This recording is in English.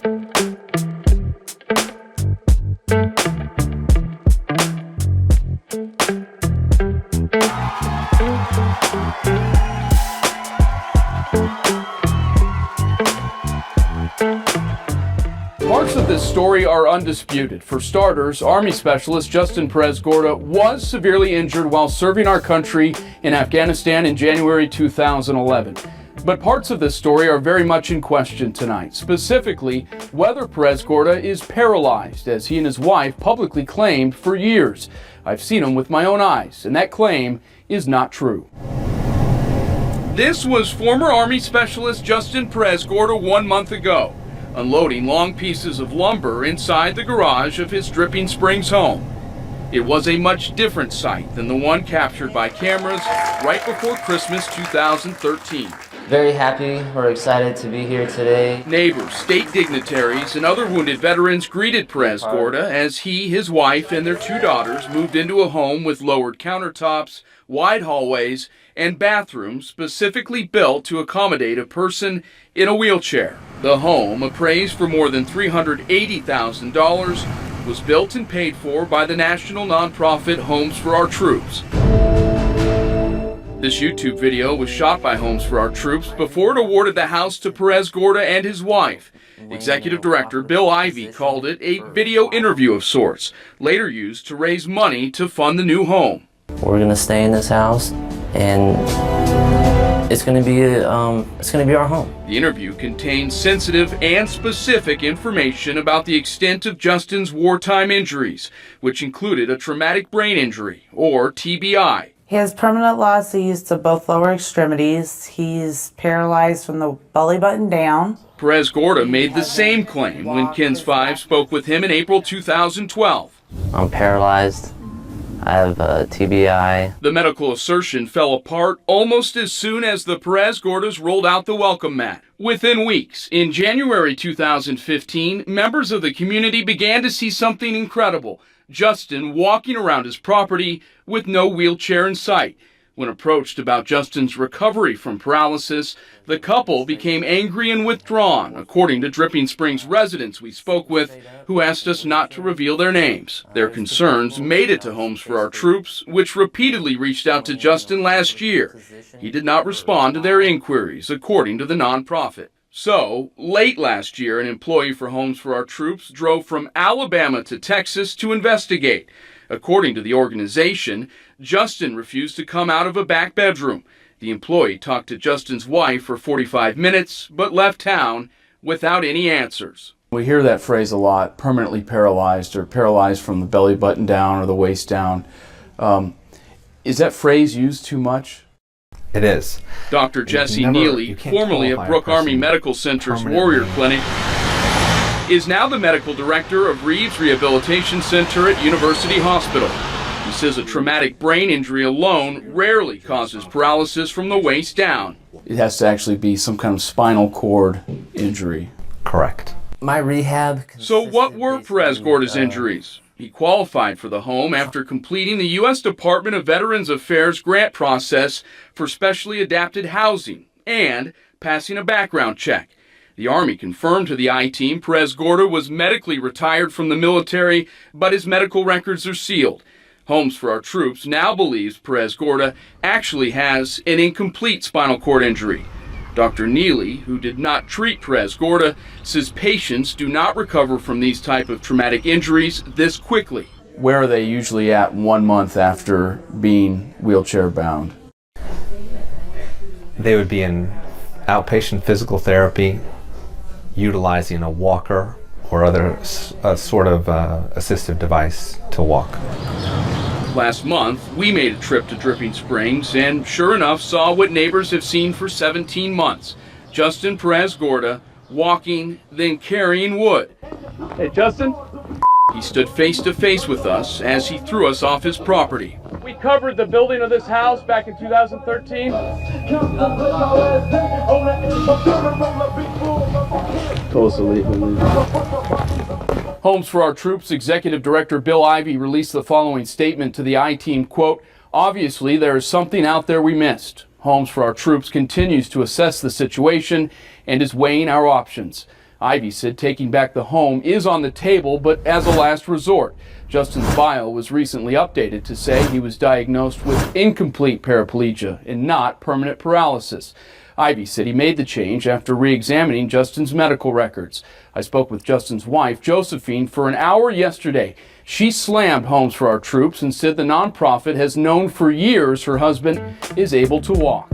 Parts of this story are undisputed. For starters, Army Specialist Justin Perez-Gorda was severely injured while serving our country in Afghanistan in January 2011. But parts of this story are very much in question tonight, specifically whether Perez-Gorda is paralyzed, as he and his wife publicly claimed for years. I've seen him with my own eyes, and that claim is not true. This was former Army Specialist Justin Perez-Gorda 1 month ago, unloading long pieces of lumber inside the garage of his Dripping Springs home. It was a much different sight than the one captured by cameras right before Christmas 2013. Very happy, we're excited to be here today. Neighbors, state dignitaries, and other wounded veterans greeted Perez-Gorda as he, his wife, and their 2 daughters moved into a home with lowered countertops, wide hallways, and bathrooms specifically built to accommodate a person in a wheelchair. The home, appraised for more than $380,000, was built and paid for by the national nonprofit Homes for Our Troops. This YouTube video was shot by Homes for Our Troops before it awarded the house to Perez-Gorda and his wife. Executive Director Bill Ivey called it a video interview of sorts, later used to raise money to fund the new home. We're gonna stay in this house, and it's gonna be our home. The interview contains sensitive and specific information about the extent of Justin's wartime injuries, which included a traumatic brain injury, or TBI. He has permanent loss of use to both lower extremities. He's paralyzed from the belly button down. Perez-Gorda made the same claim when KENS 5 spoke with him in April 2012. I'm paralyzed. I have TBI. The medical assertion fell apart almost as soon as the Perez-Gordas rolled out the welcome mat. Within weeks, in January 2015, members of the community began to see something incredible. Justin walking around his property with no wheelchair in sight. When approached about Justin's recovery from paralysis, the couple became angry and withdrawn, according to Dripping Springs residents we spoke with, who asked us not to reveal their names. Their concerns made it to Homes for Our Troops, which repeatedly reached out to Justin last year. He did not respond to their inquiries, according to the nonprofit. So, late last year, an employee for Homes for Our Troops drove from Alabama to Texas to investigate. According to the organization, Justin refused to come out of a back bedroom. The employee talked to Justin's wife for 45 minutes, but left town without any answers. We hear that phrase a lot, permanently paralyzed or paralyzed from the belly button down or the waist down. Is that phrase used too much? It is. Dr. Jesse Neely, formerly of Brooke Army Medical Center's Warrior Clinic, is now the medical director of Reeves Rehabilitation Center at University Hospital. He says a traumatic brain injury alone rarely causes paralysis from the waist down. It has to actually be some kind of spinal cord injury. Correct. My rehab. So what were Perez-Gorda's injuries? He qualified for the home after completing the U.S. Department of Veterans Affairs grant process for specially adapted housing and passing a background check. The Army confirmed to the I-Team Perez-Gorda was medically retired from the military, but his medical records are sealed. Homes for Our Troops now believes Perez-Gorda actually has an incomplete spinal cord injury. Dr. Neely, who did not treat Perez-Gorda, says patients do not recover from these type of traumatic injuries this quickly. Where are they usually at 1 month after being wheelchair bound? They would be in outpatient physical therapy, utilizing a walker or other sort of assistive device to walk. Last month, we made a trip to Dripping Springs and sure enough saw what neighbors have seen for 17 months. Justin Perez-Gorda walking, then carrying wood. Hey, Justin. He stood face to face with us as he threw us off his property. We covered the building of this house back in 2013. Told us to leave. Homes for Our Troops Executive Director Bill Ivey released the following statement to the I-Team, quote, "Obviously there is something out there we missed. Homes for Our Troops continues to assess the situation and is weighing our options. Ivy said taking back the home is on the table, but as a last resort. Justin's bio was recently updated to say he was diagnosed with incomplete paraplegia and not permanent paralysis. Ivy said he made the change after re-examining Justin's medical records. I spoke with Justin's wife, Josephine, for an hour yesterday. She slammed Homes for Our Troops and said the nonprofit has known for years her husband is able to walk.